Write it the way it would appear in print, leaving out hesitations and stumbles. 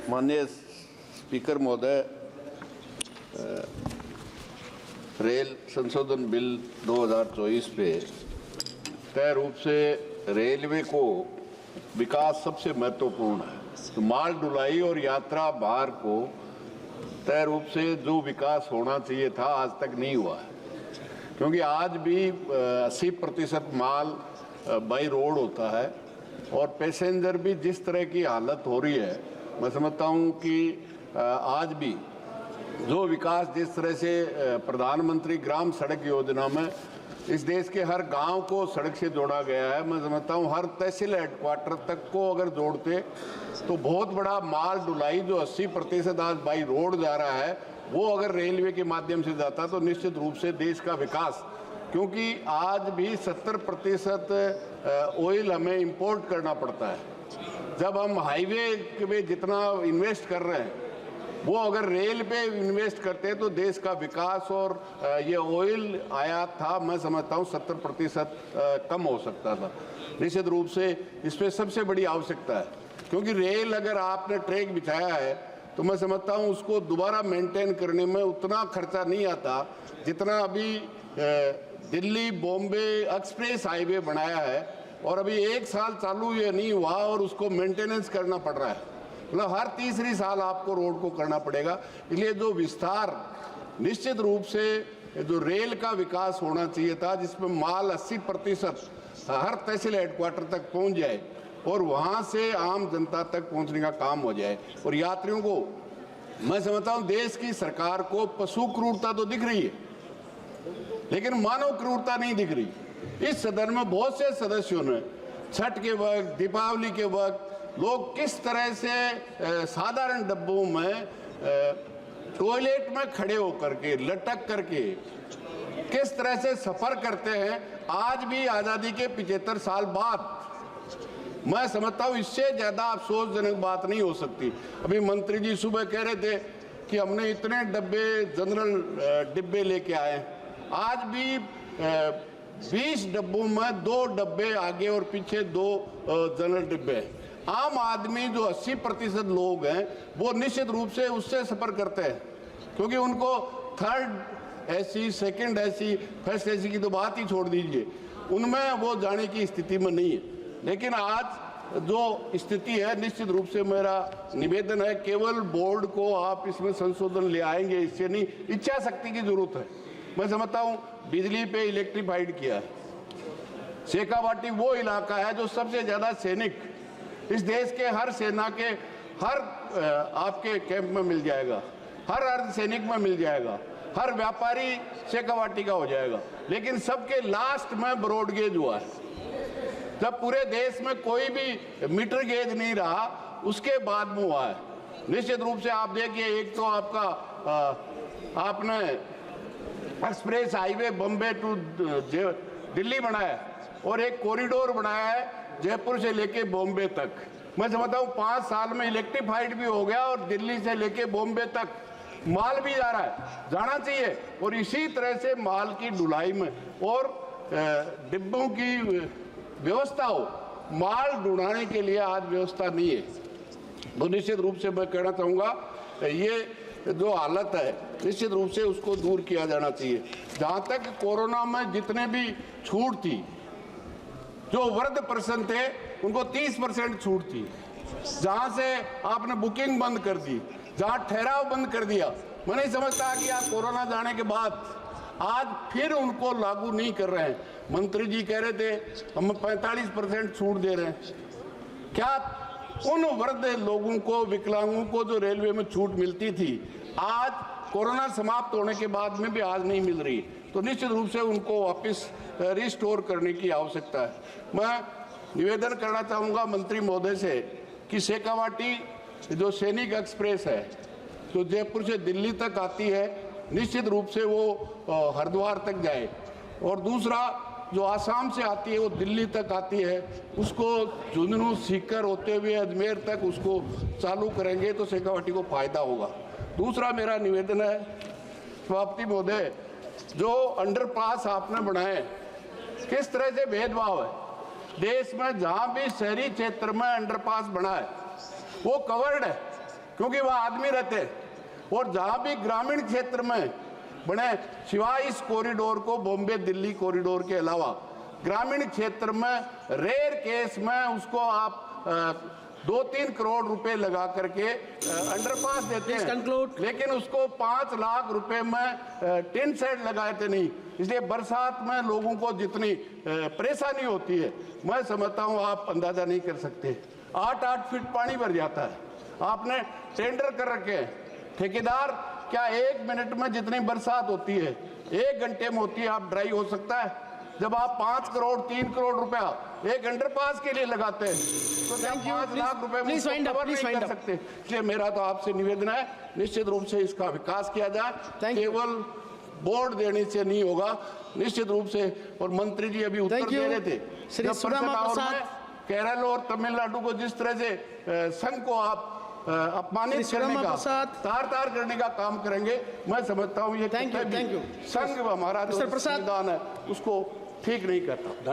माननीय स्पीकर महोदय, रेल संशोधन बिल 2024 पे तय रूप से रेलवे को विकास सबसे महत्वपूर्ण है। तो माल ढुलाई और यात्रा भार को तय रूप से जो विकास होना चाहिए था आज तक नहीं हुआ है, क्योंकि आज भी 80% माल बाई रोड होता है और पैसेंजर भी जिस तरह की हालत हो रही है, मैं समझता हूँ कि आज भी जो विकास जिस तरह से प्रधानमंत्री ग्राम सड़क योजना में इस देश के हर गांव को सड़क से जोड़ा गया है, मैं समझता हूँ हर तहसील हेडक्वार्टर तक को अगर जोड़ते तो बहुत बड़ा माल ढुलाई जो 80% आज बाई रोड जा रहा है वो अगर रेलवे के माध्यम से जाता तो निश्चित रूप से देश का विकास, क्योंकि आज भी 70% ऑयल हमें इंपोर्ट करना पड़ता है। जब हम हाईवे में जितना इन्वेस्ट कर रहे हैं वो अगर रेल पे इन्वेस्ट करते हैं तो देश का विकास और ये ऑयल आयात था, मैं समझता हूँ 70% कम हो सकता था। निश्चित रूप से इस पर सबसे बड़ी आवश्यकता है, क्योंकि रेल अगर आपने ट्रैक बिछाया है तो मैं समझता हूँ उसको दोबारा मेंटेन करने में उतना खर्चा नहीं आता जितना अभी दिल्ली बॉम्बे एक्सप्रेस हाईवे बनाया है और अभी 1 साल चालू ये नहीं हुआ और उसको मेंटेनेंस करना पड़ रहा है। मतलब हर तीसरी साल आपको रोड को करना पड़ेगा। इसलिए जो विस्तार निश्चित रूप से जो रेल का विकास होना चाहिए था, जिसमें माल 80% हर तहसील हेडक्वार्टर तक पहुंच जाए और वहां से आम जनता तक पहुंचने का काम हो जाए। और यात्रियों को मैं समझता हूं देश की सरकार को पशु क्रूरता तो दिख रही है लेकिन मानव क्रूरता नहीं दिख रही। इस सदन में बहुत से सदस्यों ने छठ के वक्त, दीपावली के वक्त लोग किस तरह से साधारण डब्बों में टॉयलेट में खड़े होकर के लटक करके किस तरह से सफर करते हैं, आज भी आज़ादी के 75 साल बाद। मैं समझता हूँ इससे ज़्यादा अफसोसजनक बात नहीं हो सकती। अभी मंत्री जी सुबह कह रहे थे कि हमने इतने डब्बे जनरल डिब्बे लेके आए, आज भी 20 डब्बों में 2 डब्बे आगे और पीछे 2 जनरल डिब्बे। आम आदमी जो 80% लोग हैं वो निश्चित रूप से उससे सफ़र करते हैं, क्योंकि उनको third AC, second AC, first AC की तो बात ही छोड़ दीजिए, उनमें वो जाने की स्थिति में नहीं है। लेकिन आज जो स्थिति है, निश्चित रूप से मेरा निवेदन है केवल बोर्ड को आप इसमें संशोधन ले आएंगे इससे नहीं, इच्छा शक्ति की जरूरत है। मैं समझता हूँ बिजली पे इलेक्ट्रीफाइड किया है। शेखावाटी वो इलाका है जो सबसे ज़्यादा सैनिक इस देश के हर सेना के हर आपके कैंप में मिल जाएगा, हर अर्धसैनिक में मिल जाएगा, हर व्यापारी शेखावाटी का हो जाएगा। लेकिन सबके लास्ट में ब्रॉड गेज हुआ है। जब पूरे देश में कोई भी मीटर गेज नहीं रहा उसके बाद में हुआ है। निश्चित रूप से आप देखिए, एक तो आपका आपने express highway Bombay to Delhi बनाया है और एक कॉरिडोर बनाया है जयपुर से लेके बॉम्बे तक। मैं समझता हूँ 5 साल में इलेक्ट्रीफाइड भी हो गया और दिल्ली से लेके बॉम्बे तक माल भी जा रहा है, जाना चाहिए। और इसी तरह से माल की ढुलाई में और डिब्बों की व्यवस्था हो, माल ढुलाने के लिए आज व्यवस्था नहीं है। तो निश्चित रूप से मैं कहना चाहूँगा ये जो हालत है निश्चित रूप से उसको दूर किया जाना चाहिए। जहाँ तक कोरोना में जितने भी छूट थी, जो वृद्ध पर्सन थे उनको 30% छूट थी, जहाँ से आपने बुकिंग बंद कर दी, जहाँ ठहराव बंद कर दिया, मैं नहीं समझता कि आप कोरोना जाने के बाद आज फिर उनको लागू नहीं कर रहे हैं। मंत्री जी कह रहे थे हम 45% छूट दे रहे हैं। क्या उन वृद्ध लोगों को, विकलांगों को जो रेलवे में छूट मिलती थी आज कोरोना समाप्त होने के बाद में भी आज नहीं मिल रही? तो निश्चित रूप से उनको वापस रिस्टोर करने की आवश्यकता है। मैं निवेदन करना चाहूँगा मंत्री महोदय से कि शेखावाटी जो सैनिक एक्सप्रेस है जो जयपुर से दिल्ली तक आती है, निश्चित रूप से वो हरिद्वार तक जाए। और दूसरा जो आसाम से आती है वो दिल्ली तक आती है, उसको झुंझुनू सीकर होते हुए अजमेर तक उसको चालू करेंगे तो शेखावाटी को फायदा होगा। दूसरा मेरा निवेदन है सभापति महोदय, जो अंडरपास आपने बनाए किस तरह से भेदभाव है। देश में जहाँ भी शहरी क्षेत्र में अंडरपास बना है वो कवर्ड है, क्योंकि वह आदमी रहते हैं। और जहां भी ग्रामीण क्षेत्र में बने, सिवाय इस कॉरिडोर को बॉम्बे दिल्ली कॉरिडोर के अलावा ग्रामीण क्षेत्र में रेयर केस में उसको आप 2-3 करोड़ रुपए लगा करके अंडरपास देते हैं, लेकिन उसको 5 लाख रुपए में टिन शेड लगाए थे नहीं। इसलिए बरसात में लोगों को जितनी परेशानी होती है, मैं समझता हूँ आप अंदाजा नहीं कर सकते। 8-8 फीट पानी भर जाता है। आपने टेंडर कर रखे हैं, ठेकेदार क्या 1 मिनट में जितनी बरसात होती है 1 घंटे में होती है, आप ड्राई हो सकता है? जब आप 5 करोड़ 3 करोड़ रुपया एक अंडरपास के लिए लगाते हैं तो 5 लाख रुपए में कवर नहीं कर सकते। इसलिए मेरा तो आपसे निवेदन है, निश्चित रूप से इसका विकास किया जाए। केवल बोर्ड देने से नहीं होगा, निश्चित रूप से। और मंत्री जी अभी उत्तर दे रहे थे, केरल और तमिलनाडु को जिस तरह से संघ को आप अपमानित करने का, तार करने का काम करेंगे, मैं समझता हूँ ये संघ हमारा जो संविधान है उसको ठीक नहीं करता।